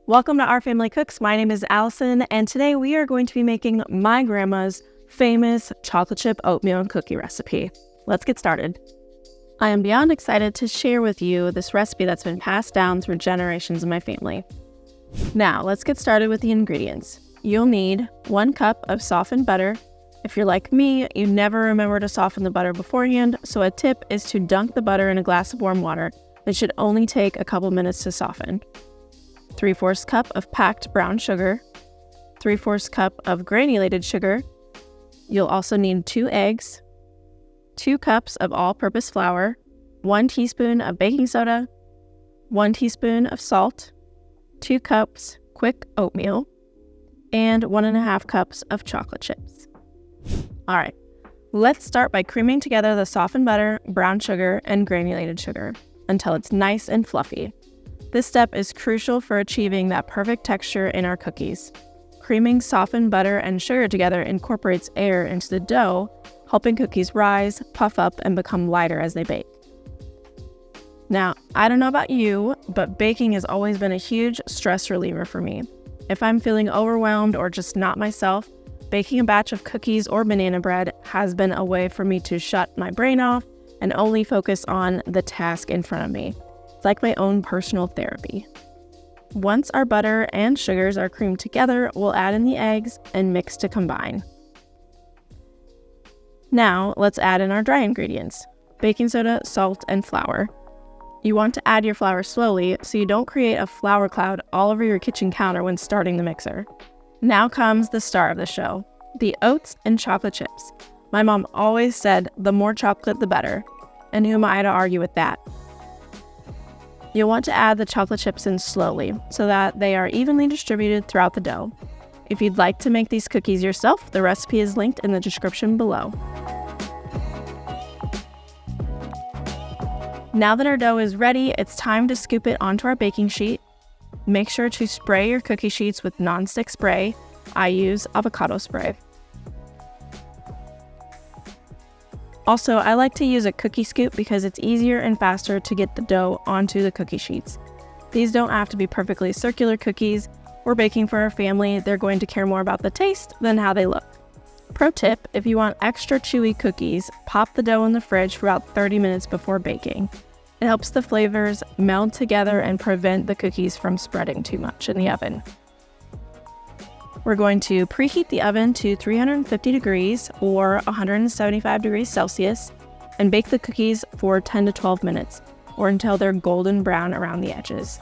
Welcome to Our Family Cooks. My name is Allison, and today we are going to be making my grandma's famous chocolate chip oatmeal and cookie recipe. Let's get started. I am beyond excited to share with you this recipe that's been passed down through generations in my family. Now, let's get started with the ingredients. You'll need 1 cup of softened butter. If you're like me, you never remember to soften the butter beforehand, so a tip is to dunk the butter in a glass of warm water. It should only take a couple minutes to soften. 3/4 cup of packed brown sugar, 3/4 cup of granulated sugar. You'll also need 2 eggs, 2 cups of all-purpose flour, 1 teaspoon of baking soda, 1 teaspoon of salt, 2 cups quick oatmeal, and 1.5 cups of chocolate chips. All right, let's start by creaming together the softened butter, brown sugar, and granulated sugar until it's nice and fluffy. This step is crucial for achieving that perfect texture in our cookies. Creaming softened butter and sugar together incorporates air into the dough, helping cookies rise, puff up, and become lighter as they bake. Now, I don't know about you, but baking has always been a huge stress reliever for me. If I'm feeling overwhelmed or just not myself, baking a batch of cookies or banana bread has been a way for me to shut my brain off and only focus on the task in front of me. It's like my own personal therapy. Once our butter and sugars are creamed together, we'll add in the eggs and mix to combine. Now, let's add in our dry ingredients: baking soda, salt, and flour. You want to add your flour slowly so you don't create a flour cloud all over your kitchen counter when starting the mixer. Now comes the star of the show, the oats and chocolate chips. My mom always said the more chocolate the better, and who am I to argue with that? You'll want to add the chocolate chips in slowly so that they are evenly distributed throughout the dough. If you'd like to make these cookies yourself, the recipe is linked in the description below. Now that our dough is ready, it's time to scoop it onto our baking sheet. Make sure to spray your cookie sheets with nonstick spray. I use avocado spray. Also, I like to use a cookie scoop because it's easier and faster to get the dough onto the cookie sheets. These don't have to be perfectly circular cookies. We're baking for our family. They're going to care more about the taste than how they look. Pro tip, if you want extra chewy cookies, pop the dough in the fridge for about 30 minutes before baking. It helps the flavors meld together and prevent the cookies from spreading too much in the oven. We're going to preheat the oven to 350 degrees or 175 degrees Celsius and bake the cookies for 10 to 12 minutes or until they're golden brown around the edges.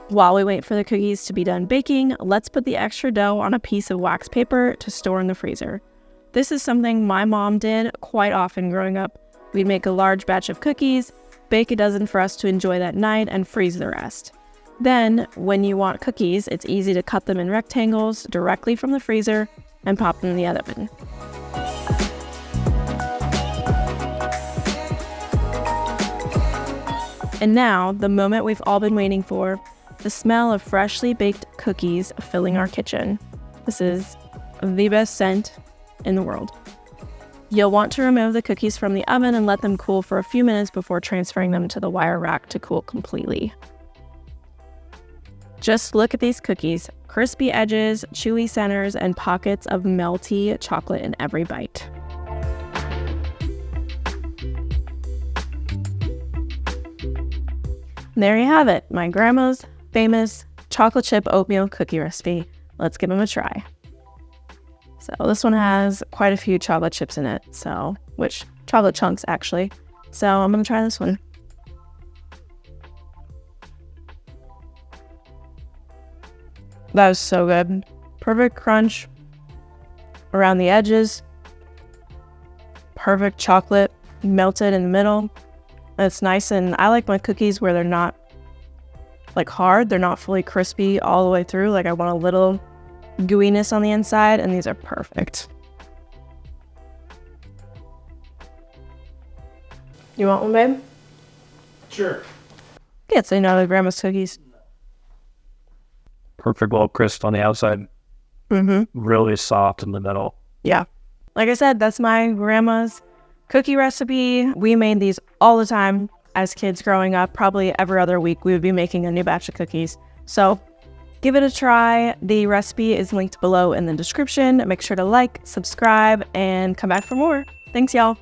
While we wait for the cookies to be done baking, let's put the extra dough on a piece of wax paper to store in the freezer. This is something my mom did quite often growing up. We'd make a large batch of cookies, bake a dozen for us to enjoy that night, and freeze the rest. Then, when you want cookies, it's easy to cut them in rectangles directly from the freezer and pop them in the oven. And now, the moment we've all been waiting for, the smell of freshly baked cookies filling our kitchen. This is the best scent in the world. You'll want to remove the cookies from the oven and let them cool for a few minutes before transferring them to the wire rack to cool completely. Just look at these cookies: crispy edges, chewy centers, and pockets of melty chocolate in every bite. There you have it, my grandma's famous chocolate chip oatmeal cookie recipe. Let's give them a try. So this one has quite a few chocolate chips in it, which chocolate chunks actually. So I'm gonna try this one. That was so good. Perfect crunch around the edges. Perfect chocolate melted in the middle. It's nice, and I like my cookies where they're not like hard. They're not fully crispy all the way through. Like I want a little gooiness on the inside, and these are perfect. You want one, babe? Sure. Can't say no to grandma's cookies. Perfect little crisp on the outside. Really soft in the middle. Yeah. Like I said, that's my grandma's cookie recipe. We made these all the time. as kids growing up. Probably every other week we would be making a new batch of cookies. So give it a try. The recipe is linked below in the description. Make sure to like, subscribe, and come back for more. Thanks, y'all.